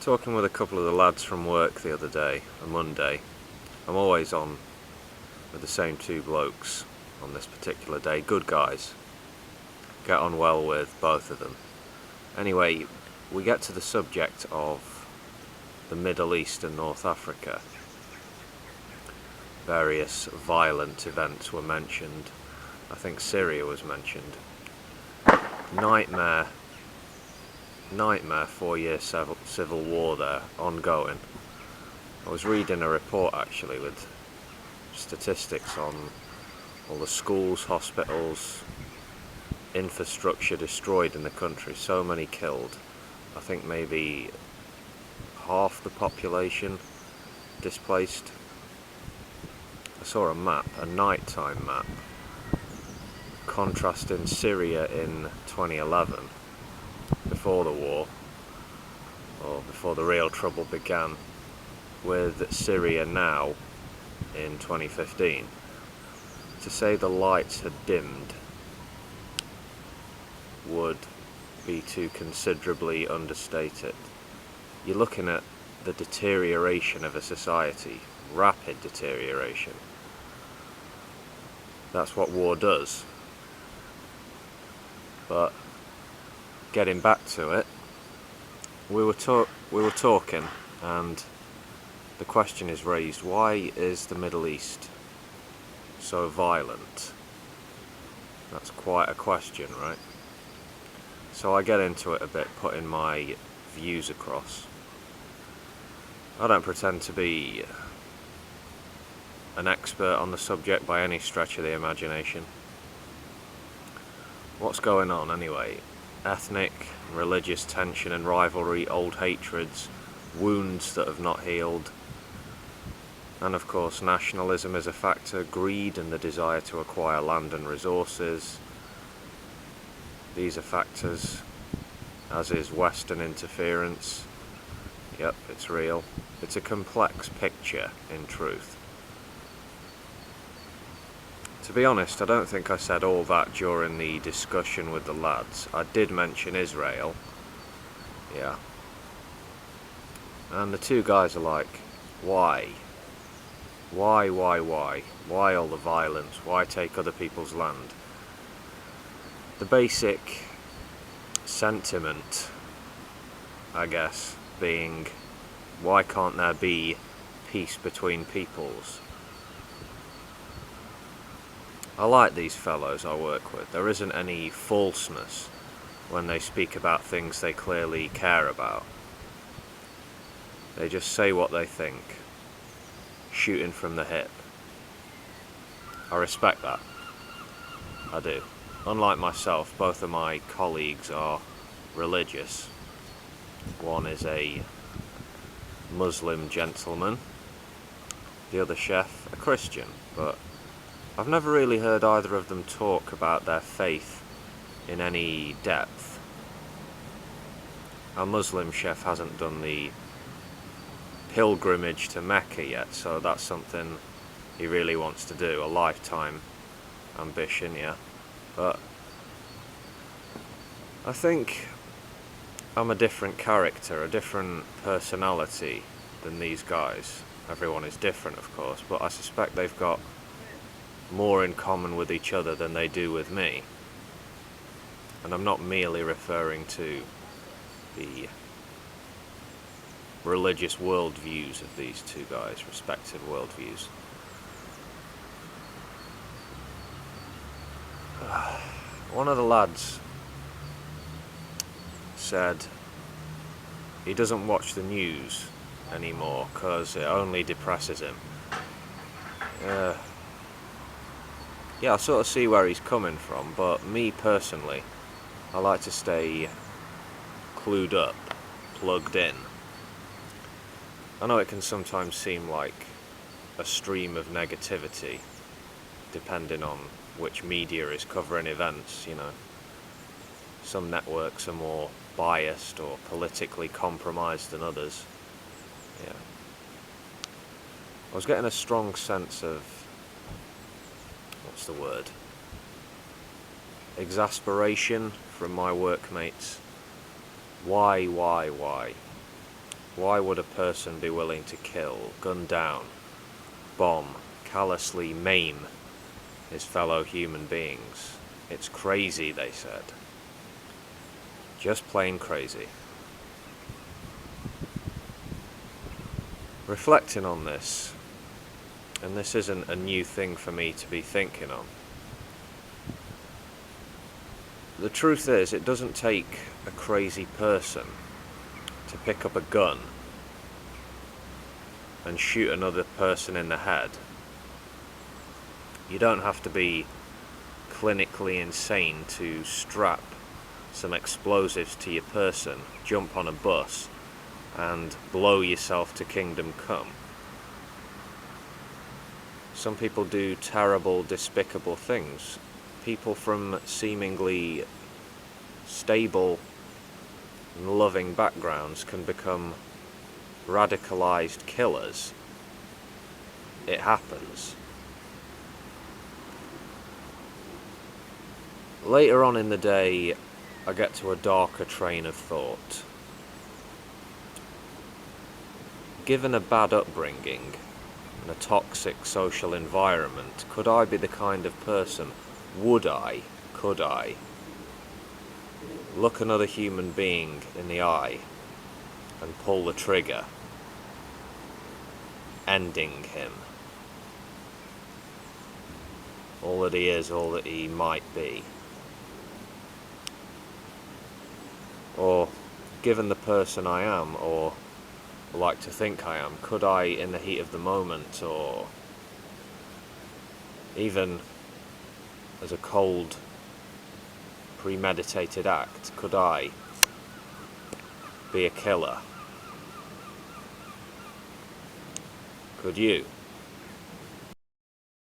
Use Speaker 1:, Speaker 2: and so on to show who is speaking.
Speaker 1: Talking with a couple of the lads from work the other day, a Monday. I'm always on with the same two blokes on this particular day. Good guys. Get on well with both of them. Anyway, we get to the subject of the Middle East and North Africa. Various violent events were mentioned. I think Syria was mentioned. Nightmare 4-year civil war there, ongoing. I was reading a report actually with statistics on all the schools, hospitals, infrastructure destroyed in the country, so many killed. I think maybe half the population displaced. I saw a map, a nighttime map, contrasting Syria in 2011, before the war, or before the real trouble began, with Syria now in 2015. To say the lights had dimmed would be to considerably understate it. You're looking at the deterioration of a society, rapid deterioration. That's what war does. But getting back to it, we were talking, and the question is raised: why is the Middle East so violent? That's quite a question, right? So I get into it a bit, putting my views across. I don't pretend to be an expert on the subject by any stretch of the imagination. What's going on anyway? Ethnic, religious tension and rivalry, old hatreds, wounds that have not healed. And of course nationalism is a factor, greed and the desire to acquire land and resources. These are factors, as is Western interference. Yep, it's real. It's a complex picture, in truth. To be honest, I don't think I said all that during the discussion with the lads. I did mention Israel. Yeah. And the two guys are like, why? Why? Why all the violence? Why take other people's land? The basic sentiment, I guess, being, why can't there be peace between peoples? I like these fellows I work with. There isn't any falseness when they speak about things they clearly care about. They just say what they think, shooting from the hip. I respect that. I do. Unlike myself, both of my colleagues are religious. One is a Muslim gentleman, the other chef a Christian, but I've never really heard either of them talk about their faith in any depth. Our Muslim chef hasn't done the pilgrimage to Mecca yet, so that's something he really wants to do, a lifetime ambition, yeah. But I think I'm a different character, a different personality than these guys. Everyone is different, of course, but I suspect they've got more in common with each other than they do with me. And I'm not merely referring to the religious worldviews of these two guys, respective worldviews. One of the lads said he doesn't watch the news anymore because it only depresses him. Yeah, I sort of see where he's coming from, but me personally, I like to stay clued up, plugged in. I know it can sometimes seem like a stream of negativity, depending on which media is covering events, you know. Some networks are more biased or politically compromised than others. Yeah. I was getting a strong sense of, what's the word? Exasperation from my workmates. Why? Why would a person be willing to kill, gun down, bomb, callously maim his fellow human beings? It's crazy, they said. Just plain crazy. Reflecting on this, and this isn't a new thing for me to be thinking on, the truth is, it doesn't take a crazy person to pick up a gun and shoot another person in the head. You don't have to be clinically insane to strap some explosives to your person, jump on a bus, and blow yourself to kingdom come. Some people do terrible, despicable things. People from seemingly stable and loving backgrounds can become radicalized killers. It happens. Later on in the day, I get to a darker train of thought. Given a bad upbringing and a toxic social environment, could I be the kind of person, could I, look another human being in the eye and pull the trigger, ending him? All that he is, all that he might be. Or, given the person I am, or like to think I am, could I, in the heat of the moment, or even as a cold, premeditated act, could I be a killer? Could you?